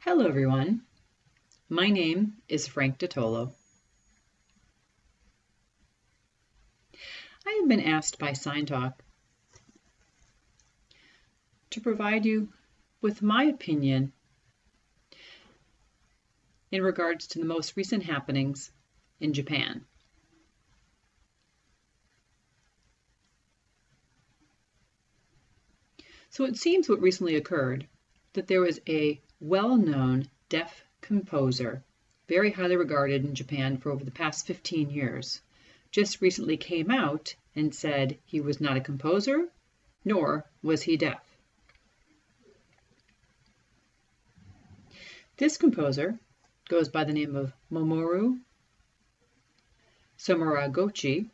Hello everyone, my name is Frank Dattolo. I have been asked by SignTalk to provide you with my opinion in regards to the most recent happenings in Japan. So it seems what recently occurred that there was a well-known deaf composer, very highly regarded in Japan for over the past 15 years, just recently came out and said he was not a composer, nor was he deaf. This composer goes by the name of Mamoru Samuragochi.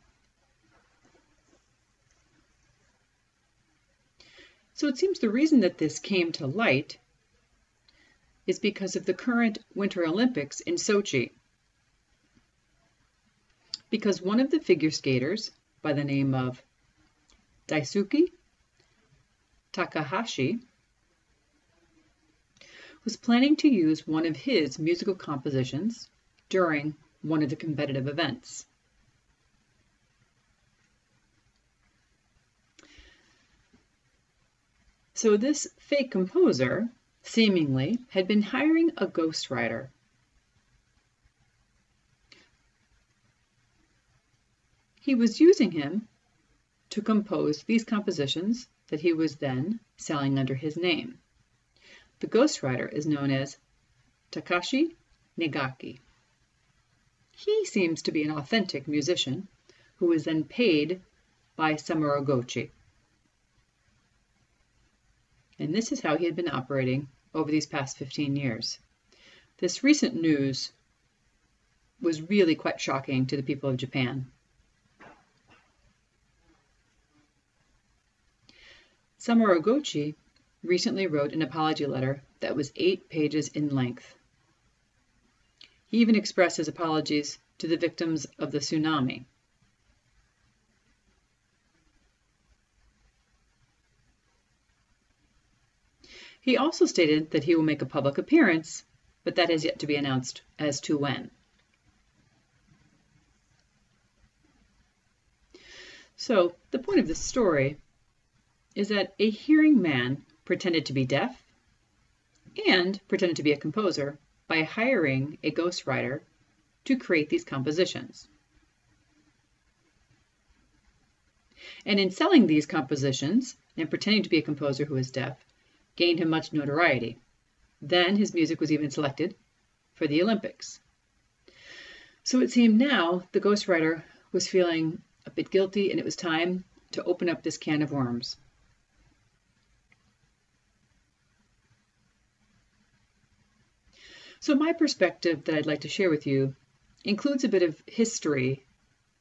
So it seems the reason that this came to light is because of the current Winter Olympics in Sochi. Because one of the figure skaters by the name of Daisuke Takahashi was planning to use one of his musical compositions during one of the competitive events. So this fake composer seemingly had been hiring a ghostwriter. He was using him to compose these compositions that he was then selling under his name. The ghostwriter is known as Takashi Negaki. He seems to be an authentic musician who was then paid by Samuragochi. And this is how he had been operating over these past 15 years. This recent news was really quite shocking to the people of Japan. Samuragochi recently wrote an apology letter that was 8 pages in length. He even expressed his apologies to the victims of the tsunami. He also stated that he will make a public appearance, but that has yet to be announced as to when. So, the point of this story is that a hearing man pretended to be deaf and pretended to be a composer by hiring a ghostwriter to create these compositions. And in selling these compositions and pretending to be a composer who is deaf, gained him much notoriety. Then his music was even selected for the Olympics. So it seemed now the ghostwriter was feeling a bit guilty, and it was time to open up this can of worms. So my perspective that I'd like to share with you includes a bit of history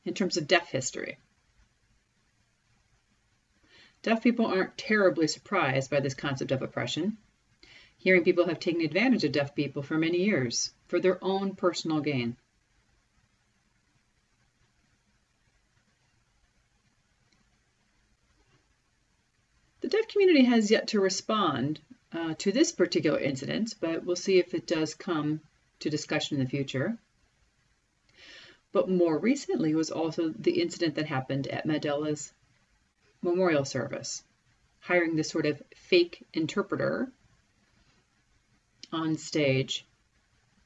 in terms of deaf history. Deaf people aren't terribly surprised by this concept of oppression. Hearing people have taken advantage of deaf people for many years for their own personal gain. The deaf community has yet to respond to this particular incident, but we'll see if it does come to discussion in the future. But more recently was also the incident that happened at Mandela's memorial service, hiring this sort of fake interpreter on stage.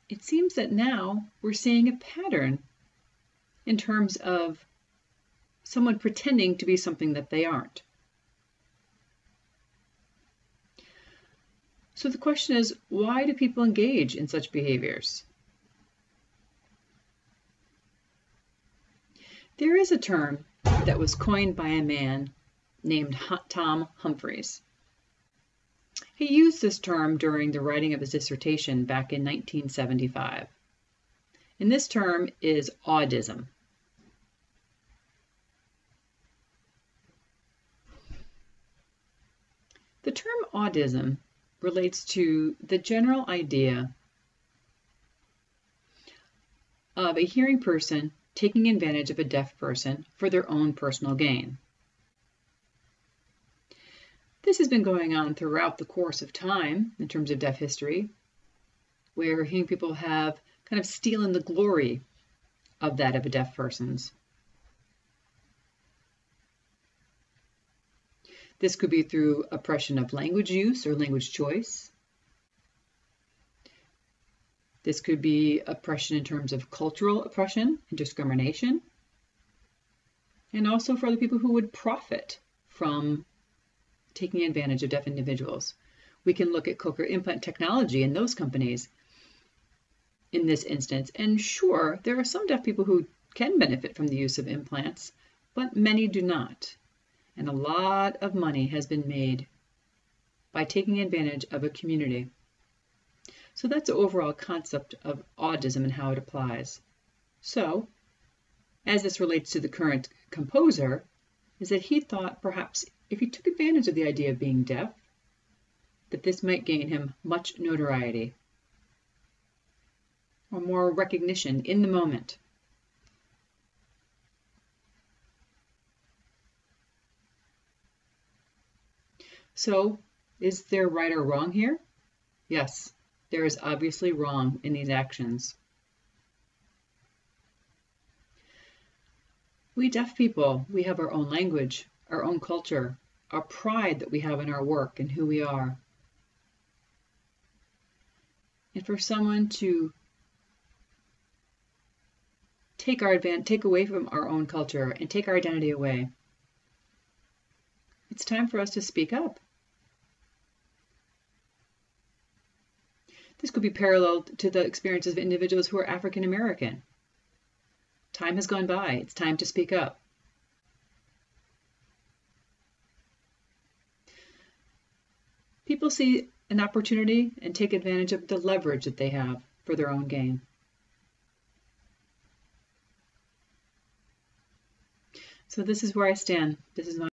It seems that now we're seeing a pattern in terms of someone pretending to be something that they aren't. So the question is, why do people engage in such behaviors? There is a term that was coined by a man named Tom Humphreys. He used this term during the writing of his dissertation back in 1975. And this term is Audism. The term Audism relates to the general idea of a hearing person taking advantage of a deaf person for their own personal gain. This has been going on throughout the course of time in terms of deaf history. where hearing people have kind of stealing the glory of that of a deaf person's. This could be through oppression of language use or language choice. This could be oppression in terms of cultural oppression and discrimination, and also for the people who would profit from taking advantage of deaf individuals. We can look at cochlear implant technology and those companies in this instance. And sure, there are some deaf people who can benefit from the use of implants, but many do not. And a lot of money has been made by taking advantage of a community. So that's the overall concept of Audism and how it applies. So, as this relates to the current composer, is that he thought perhaps if he took advantage of the idea of being deaf, that this might gain him much notoriety or more recognition in the moment. So, is there right or wrong here? Yes, there is obviously wrong in these actions. We deaf people, we have our own language, our own culture, our pride that we have in our work and who we are. And for someone to take away from our own culture and take our identity away, it's time for us to speak up. This could be paralleled to the experiences of individuals who are African American. Time has gone by. It's time to speak up. People see an opportunity and take advantage of the leverage that they have for their own gain. So this is where I stand. This is my